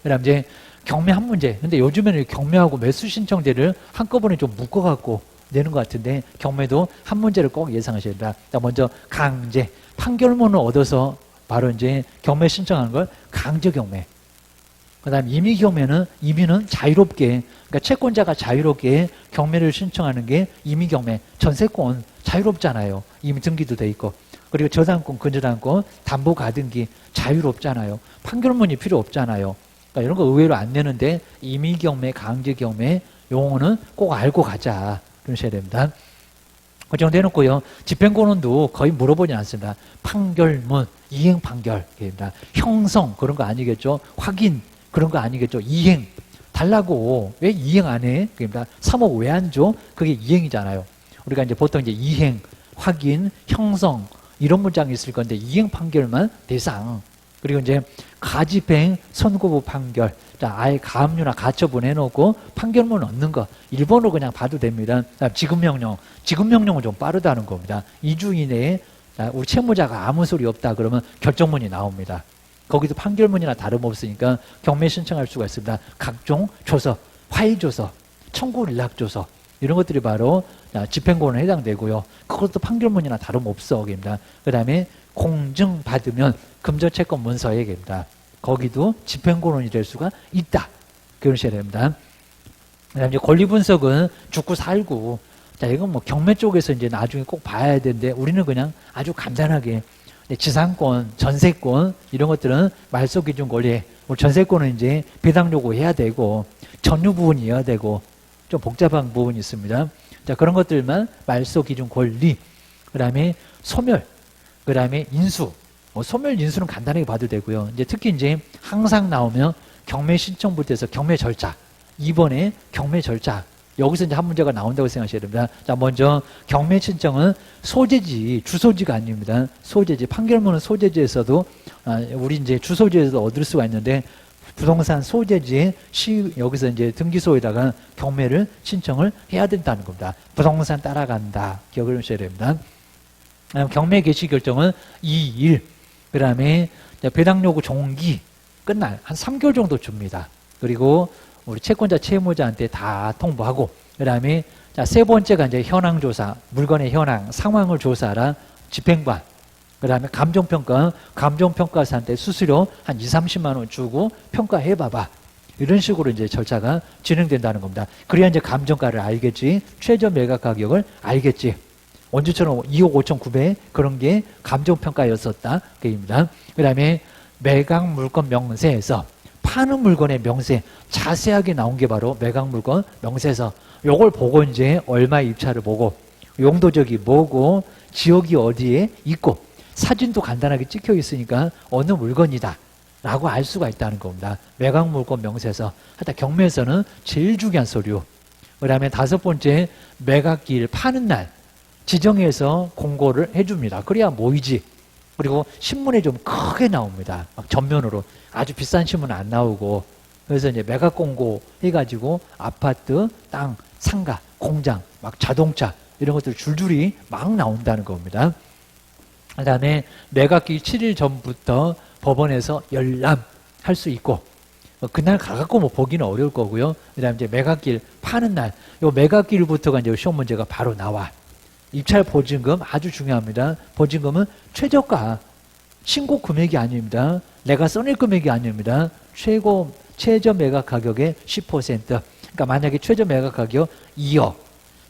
그다음 이제 경매 한 문제. 근데 요즘에는 경매하고 매수 신청제를 한꺼번에 좀 묶어갖고 내는 것 같은데 경매도 한 문제를 꼭 예상하셔야 된다. 먼저 강제. 판결문을 얻어서 바로 이제 경매 신청하는 걸 강제 경매. 그다음 임의 경매는 임의는 자유롭게, 그러니까 채권자가 자유롭게 경매를 신청하는 게 임의 경매. 전세권 자유롭잖아요. 이미 등기도 돼 있고. 그리고 저당권, 근저당권, 담보 가등기 자유롭잖아요. 판결문이 필요 없잖아요. 그러니까 이런 거 의외로 안 내는데 임의 경매, 강제 경매 용어는 꼭 알고 가자. 그러셔야 됩니다. 그 정도 해놓고요. 집행권원도 거의 물어보지 않습니다. 판결문, 이행 판결입니다. 형성 그런 거 아니겠죠. 확인 그런 거 아니겠죠. 이행 달라고 왜 이행 안 해? 그러니까 3억 왜 안 줘? 그게 이행이잖아요. 우리가 이제 보통 이제 이행, 확인, 형성 이런 문장이 있을 건데 이행 판결만 대상. 그리고 이제 가집행, 선고부 판결. 자, 아예 가압류나 가처분 해놓고 판결문 얻는 거 일본어로 그냥 봐도 됩니다. 지급명령, 지급명령은 좀 빠르다는 겁니다. 2주 이내에 우리 채무자가 아무 소리 없다 그러면 결정문이 나옵니다. 거기도 판결문이나 다름없으니까 경매 신청할 수가 있습니다. 각종 조서, 화의조서, 청구일락조서 이런 것들이 바로 집행권에 해당되고요. 그것도 판결문이나 다름없어. 그 다음에 공증받으면 금전채권 문서액입니다. 거기도 집행권원이 될 수가 있다. 그러셔야 됩니다. 그 다음에 권리분석은 죽고 살고. 자, 이건 뭐 경매 쪽에서 이제 나중에 꼭 봐야 되는데 우리는 그냥 아주 간단하게 지상권, 전세권 이런 것들은 말소기준 권리. 전세권은 이제 배당 요구해야 되고 전유 부분이어야 되고 좀 복잡한 부분이 있습니다. 자, 그런 것들만 말소기준 권리. 그 다음에 소멸. 그 다음에 인수. 소멸 인수는 간단하게 봐도 되고요. 이제 특히 이제 항상 나오면 경매 신청부터 해서 경매 절차. 2번에 경매 절차. 여기서 이제 한 문제가 나온다고 생각하셔야 됩니다. 자, 먼저 경매 신청은 소재지, 주소지가 아닙니다. 소재지. 판결문은 소재지에서도 우리 이제 주소지에서 얻을 수가 있는데 부동산 소재지에 여기서 이제 등기소에다가 경매를 신청을 해야 된다는 겁니다. 부동산 따라간다. 기억을 하셔야 됩니다. 경매 개시 결정은 2일. 그 다음에 배당 요구 종기 끝날 한 3개월 정도 줍니다. 그리고 우리 채권자 채무자한테 다 통보하고 그 다음에 세 번째가 이제 현황 조사, 물건의 현황, 상황을 조사하라 집행관. 그 다음에 감정평가, 감정평가사한테 수수료 한 2, 30만 원 주고 평가해봐봐. 이런 식으로 이제 절차가 진행된다는 겁니다. 그래야 이제 감정가를 알겠지, 최저 매각 가격을 알겠지. 원주처럼 2억 5,900 그런 게 감정평가였었다. 그입니다. 그 다음에 매각 물건 명세에서 파는 물건의 명세 자세하게 나온 게 바로 매각 물건 명세서. 요걸 보고 이제 얼마 입찰을 보고 용도적이 뭐고 지역이 어디에 있고 사진도 간단하게 찍혀 있으니까 어느 물건이다 라고 알 수가 있다는 겁니다. 매각 물건 명세서. 하여튼 경매에서는 제일 중요한 서류. 그 다음에 5번째 매각기일 파는 날 지정해서 공고를 해줍니다. 그래야 모이지. 그리고 신문에 좀 크게 나옵니다. 막 전면으로. 아주 비싼 신문은 안 나오고. 그래서 이제 매각 공고 해가지고 아파트, 땅, 상가, 공장, 막 자동차 이런 것들 줄줄이 막 나온다는 겁니다. 그 다음에 매각기 7일 전부터 법원에서 열람할 수 있고 그날 가갖고 뭐 보기는 어려울 거고요. 그 다음에 이제 매각기일 파는 날, 요 매각기일부터가 이제 시험 문제가 바로 나와. 입찰 보증금 아주 중요합니다. 보증금은 최저가, 신고 금액이 아닙니다. 내가 써낼 금액이 아닙니다. 최저 매각 가격의 10%. 그러니까 만약에 최저 매각 가격 2억.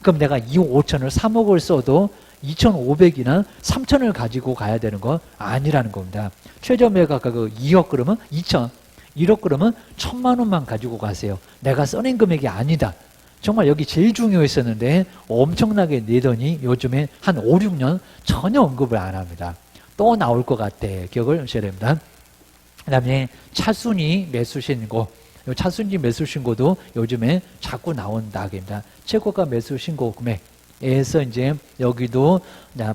그럼 내가 2억 5천을 3억을 써도 2,500이나 3천을 가지고 가야 되는 거 아니라는 겁니다. 최저 매각 가격 2억 그러면 2천, 1억 그러면 1,000만 원만 가지고 가세요. 내가 써낸 금액이 아니다. 정말 여기 제일 중요했었는데 엄청나게 내더니 요즘에 한 5, 6년 전혀 언급을 안 합니다. 또 나올 것 같아. 기억을 하셔야 됩니다. 그 다음에 차순위 매수신고. 차순위 매수신고도 요즘에 자꾸 나온다. 최고가 매수신고 금액에서 이제 여기도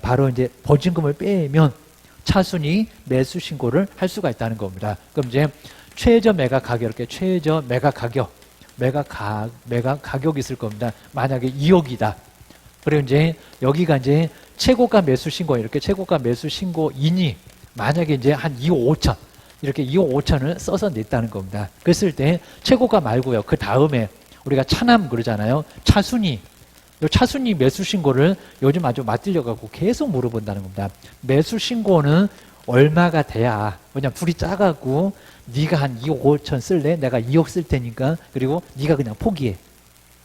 바로 이제 보증금을 빼면 차순위 매수신고를 할 수가 있다는 겁니다. 그럼 이제 최저 매각 가격, 이렇게 최저 매각 가격. 매각 가격이 있을 겁니다. 만약에 2억이다. 그리고 이제 여기가 이제 최고가 매수 신고, 이렇게 최고가 매수 신고인이 만약에 이제 한 2억 5천. 이렇게 2억 5천을 써서 냈다는 겁니다. 그랬을 때 최고가 말고요. 그 다음에 우리가 차남 그러잖아요. 차순위. 요 차순위 매수 신고를 요즘 아주 맞들려갖고 계속 물어본다는 겁니다. 매수 신고는 얼마가 돼야, 왜냐면 둘이 짜갖고 네가 한 2억 5천 쓸래? 내가 2억 쓸 테니까. 그리고 네가 그냥 포기해.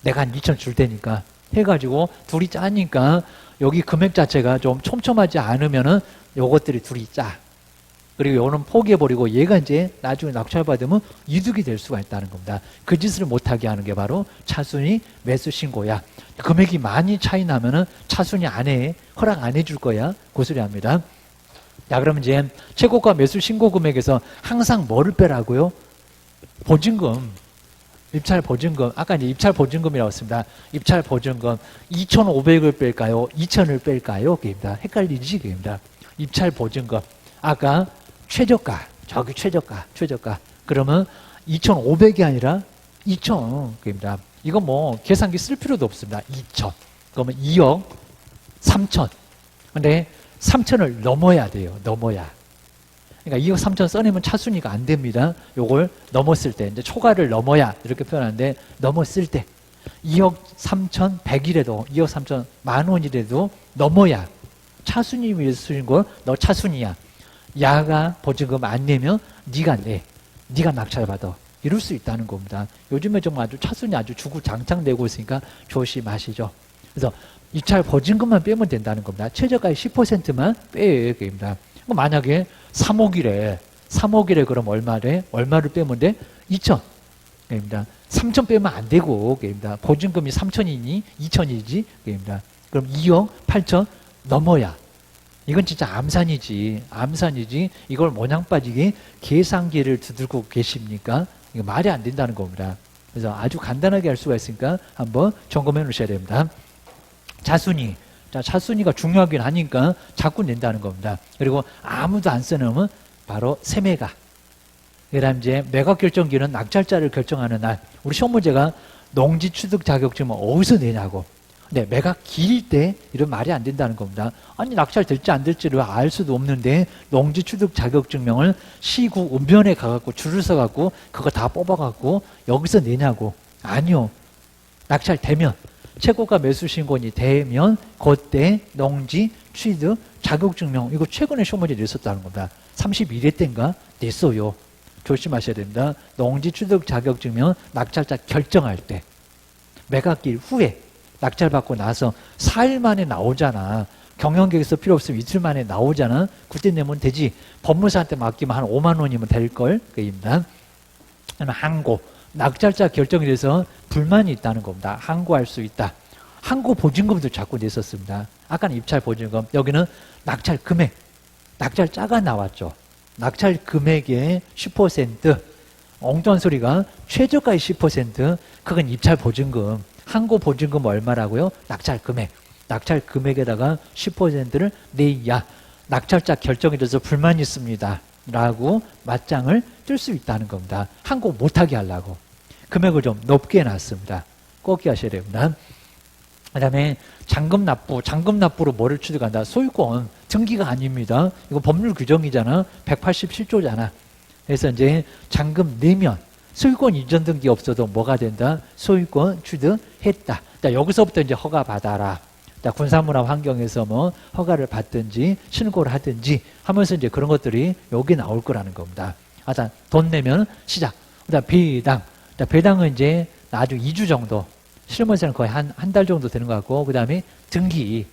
내가 한 2천 줄 테니까. 해가지고 둘이 짜니까 여기 금액 자체가 좀 촘촘하지 않으면은 요것들이 둘이 짜. 그리고 요는 포기해버리고 얘가 이제 나중에 낙찰받으면 이득이 될 수가 있다는 겁니다. 그 짓을 못하게 하는 게 바로 차순위 매수 신고야. 금액이 많이 차이 나면은 차순위 안 해. 허락 안 해줄 거야. 그 소리 합니다. 자, 그러면 이제 최고가 매수 신고 금액에서 항상 뭐를 빼라고요? 보증금. 입찰 보증금. 아까 이제 입찰 보증금이라고 했습니다. 입찰 보증금 2,500을 뺄까요? 2,000을 뺄까요? 그입니다. 헷갈리지? 그입니다. 입찰 보증금. 아까 최저가. 저기 최저가. 그러면 2,500이 아니라 2,000. 그입니다. 이거 뭐 계산기 쓸 필요도 없습니다. 2,000. 그러면 2억 3천. 근데 3천을 넘어야 돼요. 넘어야. 그러니까 2억 3천 써내면 차순위가 안 됩니다. 요걸 넘었을 때, 이제 초과를 넘어야 이렇게 표현하는데, 넘었을 때 2억 3천 100이라도 2억 3천 만 원이라도 넘어야 차순위 위에서 쓰는 걸 너 차순위야. 야가 보증금 안 내면 네가 내. 네가 낙찰받아. 이럴 수 있다는 겁니다. 요즘에 정말 아주 차순위 아주 주구장창되고 있으니까 조심하시죠. 그래서 입찰 보증금만 빼면 된다는 겁니다. 최저가의 10%만 빼요. 얘기입니다. 만약에 3억이래. 그럼 얼마래? 얼마를 빼면 돼? 2천. 입니다. 3천 빼면 안 되고, 입니다. 보증금이 3천이니 2천이지. 입니다. 그럼 2억 8천 넘어야. 이건 진짜 암산이지. 이걸 모양 빠지게 계산기를 두들고 계십니까? 이거 말이 안 된다는 겁니다. 그래서 아주 간단하게 할 수가 있으니까 한번 점검해 놓으셔야 됩니다. 차순위. 자, 차순위가 중요하긴 하니까 자꾸 낸다는 겁니다. 그리고 아무도 안 써놓으면 바로 세매가. 그 다음 이제 매각 결정기는 낙찰자를 결정하는 날. 우리 시험 문제가 농지 취득 자격증은 어디서 내냐고. 근데 매각 기일 때 이런 말이 안 된다는 겁니다. 아니 낙찰 될지 안 될지를 알 수도 없는데 농지 취득 자격증명을 시구 읍면에 가갖고 줄을 서갖고 그거 다 뽑아갖고 여기서 내냐고. 아니요. 낙찰 되면 최고가 매수 신고니 되면 그때 농지 취득 자격증명 이거 최근에 시험 문제 냈었다는 겁니다. 31회 때인가 냈어요. 조심하셔야 됩니다. 농지 취득 자격증명 낙찰자 결정할 때 매각일 후에 낙찰 받고 나서 4일 만에 나오잖아. 경영계획서 필요 없으면 이틀 만에 나오잖아. 그때 내면 되지. 법무사한테 맡기면 한 5만 원이면 될걸. 그입니다. 항고. 낙찰자 결정에 대해서 불만이 있다는 겁니다. 항고할 수 있다. 항고 보증금도 자꾸 냈었습니다. 아까는 입찰 보증금. 여기는 낙찰 금액. 낙찰자가 나왔죠. 낙찰 금액의 10%. 엉뚱한 소리가 최저가의 10%. 그건 입찰 보증금. 항고 보증금 얼마라고요? 낙찰 금액. 낙찰 금액에다가 10%를 내야 낙찰자 결정에 대해서 불만이 있습니다. 라고 맞장을 뜰 수 있다는 겁니다. 항고 못하게 하려고. 금액을 좀 높게 놨습니다. 꼭 기하셔야 됩니다. 그 다음에 잔금 납부로 뭐를 취득한다? 소유권, 등기가 아닙니다. 이거 법률 규정이잖아. 187조잖아. 그래서 이제 잔금 내면 소유권 이전 등기 없어도 뭐가 된다? 소유권 취득했다. 자, 여기서부터 이제 허가 받아라. 자, 군사문화 환경에서 뭐 허가를 받든지 신고를 하든지 하면서 이제 그런 것들이 여기 나올 거라는 겁니다. 자, 돈 내면 시작. 그다음 배당. 자, 배당은 이제 아주 2주 정도. 실무에서는 거의 한 달 정도 되는 것 같고, 그 다음에 등기.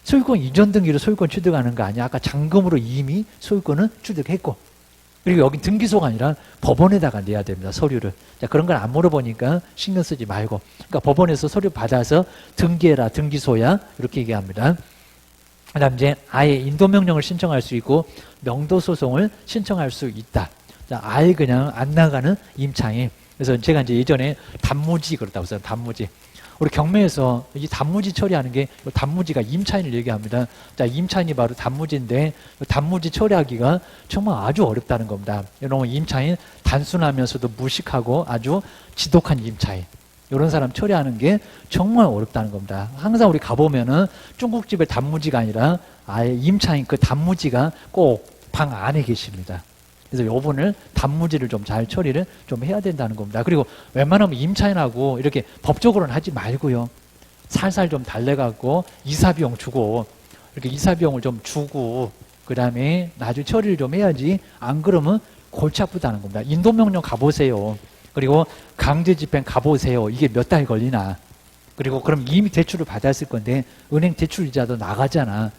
소유권 이전 등기로 소유권 취득하는 거 아니야? 아까 잔금으로 이미 소유권은 취득했고. 그리고 여기 등기소가 아니라 법원에다가 내야 됩니다. 서류를. 자, 그런 걸 안 물어보니까 신경 쓰지 말고. 그러니까 법원에서 서류 받아서 등기해라, 등기소야. 이렇게 얘기합니다. 그 다음 이제 아예 인도명령을 신청할 수 있고, 명도소송을 신청할 수 있다. 자, 아예 그냥 안 나가는 임차인. 그래서 제가 이제 예전에 단무지 그렇다고 써요. 단무지. 우리 경매에서 이 단무지 처리하는 게 단무지가 임차인을 얘기합니다. 자, 임차인이 바로 단무지인데 단무지 처리하기가 정말 아주 어렵다는 겁니다. 이런 임차인 단순하면서도 무식하고 아주 지독한 임차인. 이런 사람 처리하는 게 정말 어렵다는 겁니다. 항상 우리 가보면은 중국집의 단무지가 아니라 아예 임차인 그 단무지가 꼭 방 안에 계십니다. 그래서 요 부분을 단무지를 좀 잘 처리를 좀 해야 된다는 겁니다. 그리고 웬만하면 임차인하고 이렇게 법적으로는 하지 말고요. 살살 좀 달래갖고 이사비용 주고 이렇게 이사비용을 좀 주고 그 다음에 나중에 처리를 좀 해야지 안 그러면 골치 아프다는 겁니다. 인도명령 가보세요. 그리고 강제집행 가보세요. 이게 몇 달 걸리나. 그리고 그럼 이미 대출을 받았을 건데 은행 대출 이자도 나가잖아.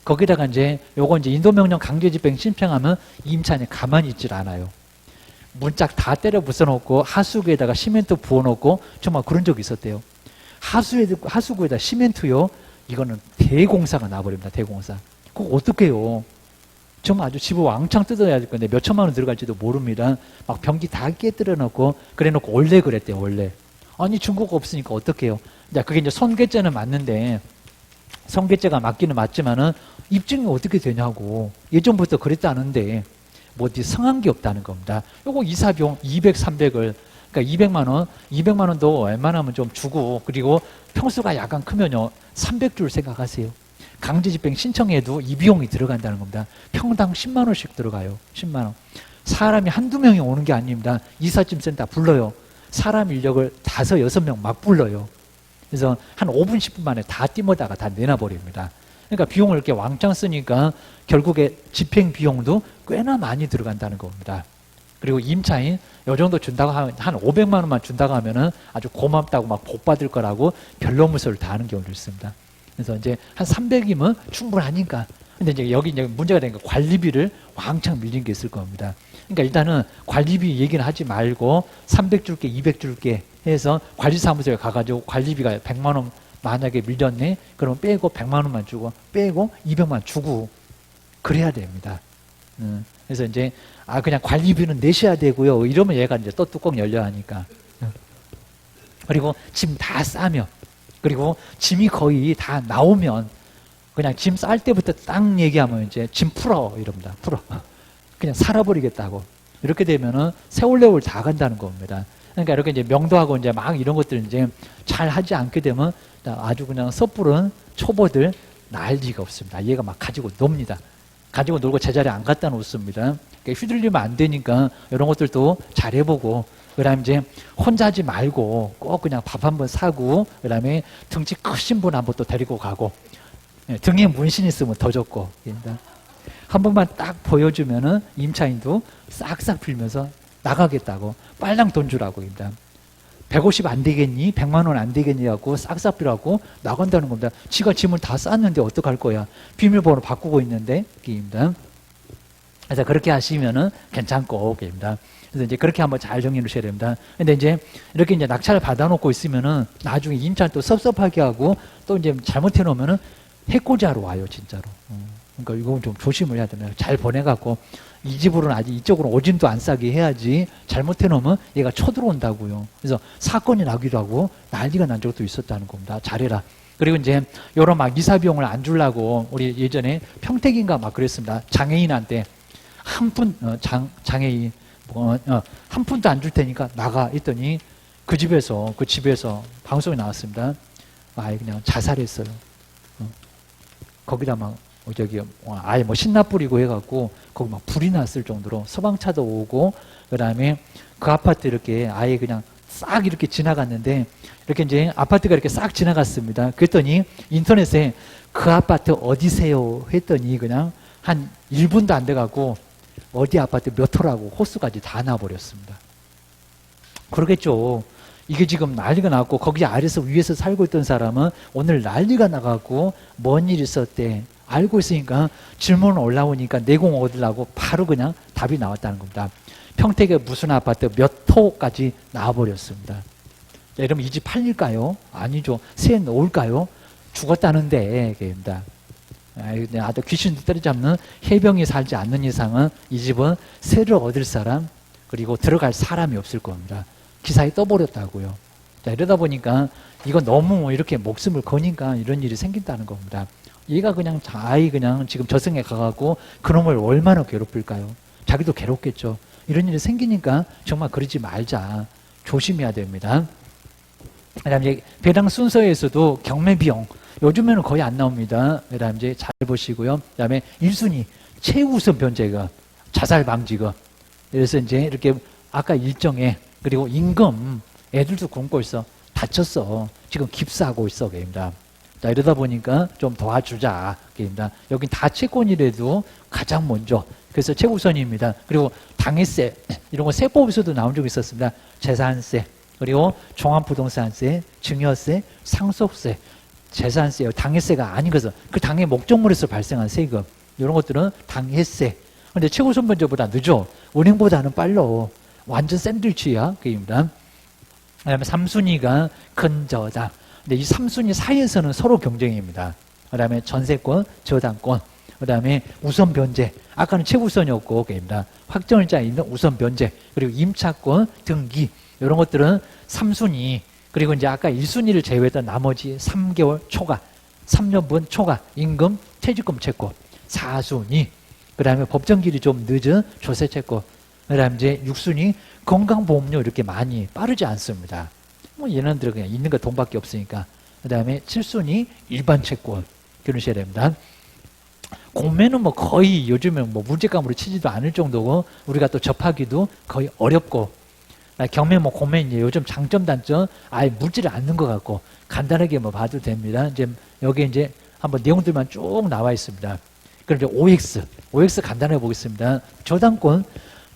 거기다가 이제 요거 이제 인도명령 강제집행 신청하면 임차인이 가만히 있질 않아요. 문짝 다 때려 부숴놓고 하수구에다가 시멘트 부어놓고 정말 그런 적이 있었대요. 하수구에다 시멘트요. 이거는 대공사가 나버립니다. 대공사. 그거 어떻게 해요? 정말 아주 집을 왕창 뜯어야 될 건데 몇 천만 원 들어갈지도 모릅니다. 막 변기 다 깨뜨려 놓고 그래 놓고 원래 그랬대요. 원래. 아니 증거가 없으니까 어떻게 해요? 그게 이제 손괴죄는 맞는데 손괴죄가 맞기는 맞지만은 입증이 어떻게 되냐고. 예전부터 그랬다는데 뭐 어디 성한 게 없다는 겁니다. 요거 이사비용 200, 300을 그러니까 200만 원도 웬만하면 좀 주고 그리고 평수가 약간 크면요 300줄 생각하세요. 강제집행 신청해도 이 비용이 들어간다는 겁니다. 평당 10만 원씩 들어가요. 10만 원. 사람이 한두 명이 오는 게 아닙니다. 이삿짐 센터 불러요. 사람 인력을 5, 6명 막 불러요. 그래서 한 5분, 10분 만에 다 띠모다가 다 내놔버립니다. 그러니까 비용을 이렇게 왕창 쓰니까 결국에 집행 비용도 꽤나 많이 들어간다는 겁니다. 그리고 임차인 요 정도 준다고 하면 한 500만 원만 준다고 하면은 아주 고맙다고 막 복 받을 거라고 별로무소를 다 하는 경우도 있습니다. 그래서 이제 한 300이면 충분하니까. 근데 이제 여기 이제 문제가 되니까 관리비를 왕창 밀린 게 있을 겁니다. 그러니까 일단은 관리비 얘기는 하지 말고 300 줄게, 200 줄게 해서 관리사무소에 가가지고 관리비가 100만 원 만약에 밀렸네? 그러면 빼고 100만 원만 주고 빼고 200만 원 주고 그래야 됩니다. 그래서 이제 그냥 관리비는 내셔야 되고요. 이러면 얘가 이제 또 뚜껑 열려야 하니까. 그리고 짐 다 싸면 그리고 짐이 거의 다 나오면 그냥 짐 쌀 때부터 딱 얘기하면 이제 짐 풀어 이럽니다. 풀어. 그냥 살아버리겠다고. 이렇게 되면은 세월레월 다 간다는 겁니다. 그러니까 이렇게 이제 명도하고 이제 막 이런 것들 이제 잘 하지 않게 되면 아주 그냥 섣부른 초보들 난리가 없습니다. 얘가 막 가지고 놉니다. 가지고 놀고 제자리에 안 갖다 놓습니다. 그러니까 휘둘리면 안 되니까 이런 것들도 잘 해보고 그다음에 이제 혼자 하지 말고 꼭 그냥 밥 한번 사고 그다음에 등치 크신 분 한번 또 데리고 가고 등에 문신 있으면 더 좋고 한 번만 딱 보여주면은 임차인도 싹싹 빌면서 나가겠다고 빨랑 돈 주라고 입니다. 150 안 되겠니? 100만 원 안 되겠니? 하고 싹싹 빌하고 나간다는 겁니다. 지가 짐을 다 쌌는데 어떡할 거야? 비밀번호 바꾸고 있는데 입니다. 그래서 그렇게 하시면은 괜찮고 입니다. 그래서 이제 그렇게 한번 잘 정리를 하셔야 됩니다. 근데 이제 이렇게 이제 낙찰을 받아놓고 있으면은 나중에 임차인 또 섭섭하게 하고 또 이제 잘못해 놓으면은 해코지하러 와요, 진짜로. 그러니까 이건 좀 조심을 해야 됩니다. 잘 보내갖고 이 집으로는 아직 이쪽으로 오줌도 안 싸게 해야지 잘못해 놓으면 얘가 쳐들어온다고요. 그래서 사건이 나기도 하고 난리가 난 적도 있었다는 겁니다. 잘해라. 그리고 이제 요런 막 이사비용을 안 주려고 우리 예전에 평택인가 막 그랬습니다. 장애인한테 한 푼, 장애인, 한 푼도 안 줄 테니까 나가 했더니 그 집에서 방송에 나왔습니다. 아예 그냥 자살했어요. 거기다 막 아예 뭐 신나 뿌리고 해갖고 거기 막 불이 났을 정도로 소방차도 오고 그다음에 그 아파트 이렇게 아예 그냥 싹 이렇게 지나갔는데 이렇게 이제 아파트가 이렇게 싹 지나갔습니다. 그랬더니 인터넷에 그 아파트 어디세요 했더니 그냥 한 1분도 안 돼갖고 어디 아파트 몇 호라고 호수까지 다 나버렸습니다. 그러겠죠. 이게 지금 난리가 났고 거기 아래서 위에서 살고 있던 사람은 오늘 난리가 나갖고 뭔 일 있었대 알고 있으니까 질문 올라오니까 내공 얻으려고 바로 그냥 답이 나왔다는 겁니다. 평택의 무슨 아파트 몇 호까지 나와버렸습니다. 이러면 이 집 팔릴까요? 아니죠. 새 놓을까요? 죽었다는데 입니다. 아주 귀신도 때려잡는 해병이 살지 않는 이상은 이 집은 새를 얻을 사람 그리고 들어갈 사람이 없을 겁니다. 기사에 떠버렸다고요. 자, 이러다 보니까 이거 너무 이렇게 목숨을 거니까 이런 일이 생긴다는 겁니다. 얘가 그냥 그냥 지금 저승에 가갖고 그놈을 얼마나 괴롭힐까요? 자기도 괴롭겠죠. 이런 일이 생기니까 정말 그러지 말자. 조심해야 됩니다. 그 다음에 배당 순서에서도 경매 비용. 요즘에는 거의 안 나옵니다. 그 다음에 이제 잘 보시고요. 그 다음에 1순위, 최우선 변제가, 자살 방지가. 그래서 이제 이렇게 아까 일정에 그리고 임금 애들도 굶고 있어. 다쳤어. 지금 깁스하고 있어. 그입니다. 자, 이러다 보니까 좀 도와주자. 그입니다. 여긴 다 채권이라도 가장 먼저. 그래서 최우선입니다. 그리고 당해세 이런 거 세법에서도 나온 적이 있었습니다. 재산세 그리고 종합부동산세, 증여세, 상속세, 재산세, 당해세가 아닌 것은 그 당해 목적물에서 발생한 세금 이런 것들은 당해세. 근데 최우선 번제보다 늦어. 은행보다는 빨라. 완전 샌드위치야. 그입니다. 그다음에 3순위가 근저당. 근데 이 3순위 사이에서는 서로 경쟁입니다. 그다음에 전세권, 저당권, 그다음에 우선 변제. 아까는 최우선이었고, 그입니다. 확정일자에 있는 우선 변제, 그리고 임차권, 등기 이런 것들은 3순위. 그리고 이제 아까 1순위를 제외했던 나머지 3개월 초과, 3년분 초과, 임금, 퇴직금 채권, 4순위. 그다음에 법정기일이 좀 늦은 조세 채권. 그다음에 이제 6순위 건강보험료 이렇게 많이 빠르지 않습니다. 뭐 얘네들은 그냥 있는 거 돈밖에 없으니까. 그다음에 7순위 일반 채권 그러셔야 됩니다. 공매는 뭐 거의 요즘은 뭐 문제감으로 치지도 않을 정도고 우리가 또 접하기도 거의 어렵고, 경매 뭐 공매 이제 요즘 장점 단점 아예 묻지를 않는 것 같고 간단하게 뭐 봐도 됩니다. 이제 여기 이제 한번 내용들만 쭉 나와 있습니다. 그럼 이제 OX 간단하게 보겠습니다.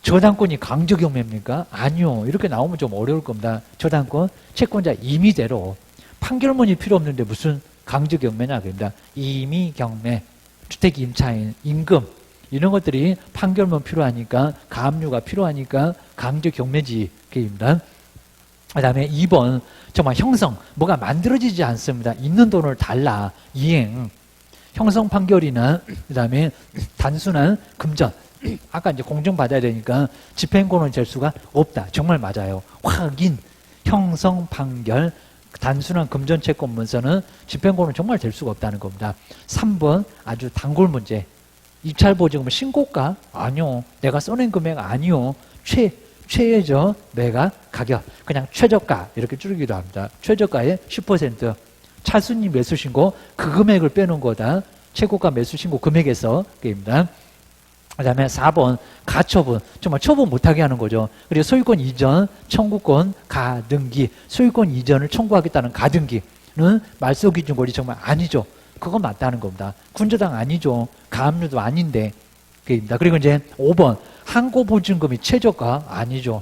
저당권이 강제 경매입니까? 아니요. 이렇게 나오면 좀 어려울 겁니다. 저당권 채권자 임의대로 판결문이 필요 없는데 무슨 강제 경매냐 그럽니다. 임의 경매, 주택 임차인, 임금 이런 것들이 판결문 필요하니까 가압류가 필요하니까 강제 경매지 그입니다. 그다음에 2번 정말 형성 뭐가 만들어지지 않습니다. 있는 돈을 달라 이행 형성 판결이나 그다음에 단순한 금전 아까 이제 공정받아야 되니까 집행권은 될 수가 없다. 정말 맞아요. 확인, 형성, 판결, 단순한 금전채권 문서는 집행권은 정말 될 수가 없다는 겁니다. 3번 아주 단골 문제. 입찰보증금 신고가? 아니요. 내가 써낸 금액 아니요. 최저 매각 가격 그냥 최저가 이렇게 줄이기도 합니다. 최저가의 10% 차순위 매수신고 그 금액을 빼놓은 거다. 최고가 매수신고 금액에서 그입니다. 그 다음에 4번 가처분 정말 처분 못하게 하는 거죠. 그리고 소유권 이전 청구권 가등기 소유권 이전을 청구하겠다는 가등기는 말소기준권이 정말 아니죠. 그건 맞다는 겁니다. 군저당 아니죠. 가압류도 아닌데 그입니다. 그리고 이제 5번 항고보증금이 최저가 아니죠.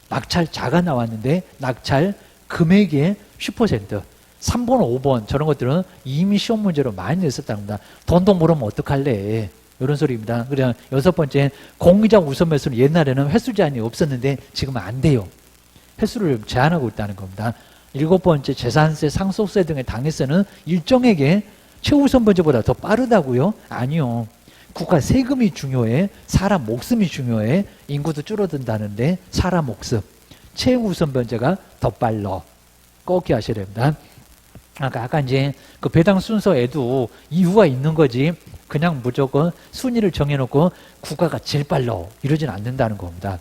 낙찰자가 나왔는데 낙찰 금액의 10% 3번 5번 저런 것들은 이미 시험 문제로 많이 냈었다는 겁니다. 돈도 모르면 어떡할래 이런 소리입니다. 그냥 6번째 공의적 우선 매수는 옛날에는 횟수 제한이 없었는데 지금은 안 돼요. 횟수를 제한하고 있다는 겁니다. 7번째 재산세, 상속세 등의 당해세는 일정에게 최우선 번제보다 더 빠르다고요? 아니요. 국가 세금이 중요해. 사람 목숨이 중요해. 인구도 줄어든다는데 사람 목숨. 최우선 번제가 더 빨라. 꼭 기하셔야 됩니다. 아까 이제 그 배당 순서에도 이유가 있는 거지 그냥 무조건 순위를 정해놓고 국가가 제일 빨라 이러진 않는다는 겁니다.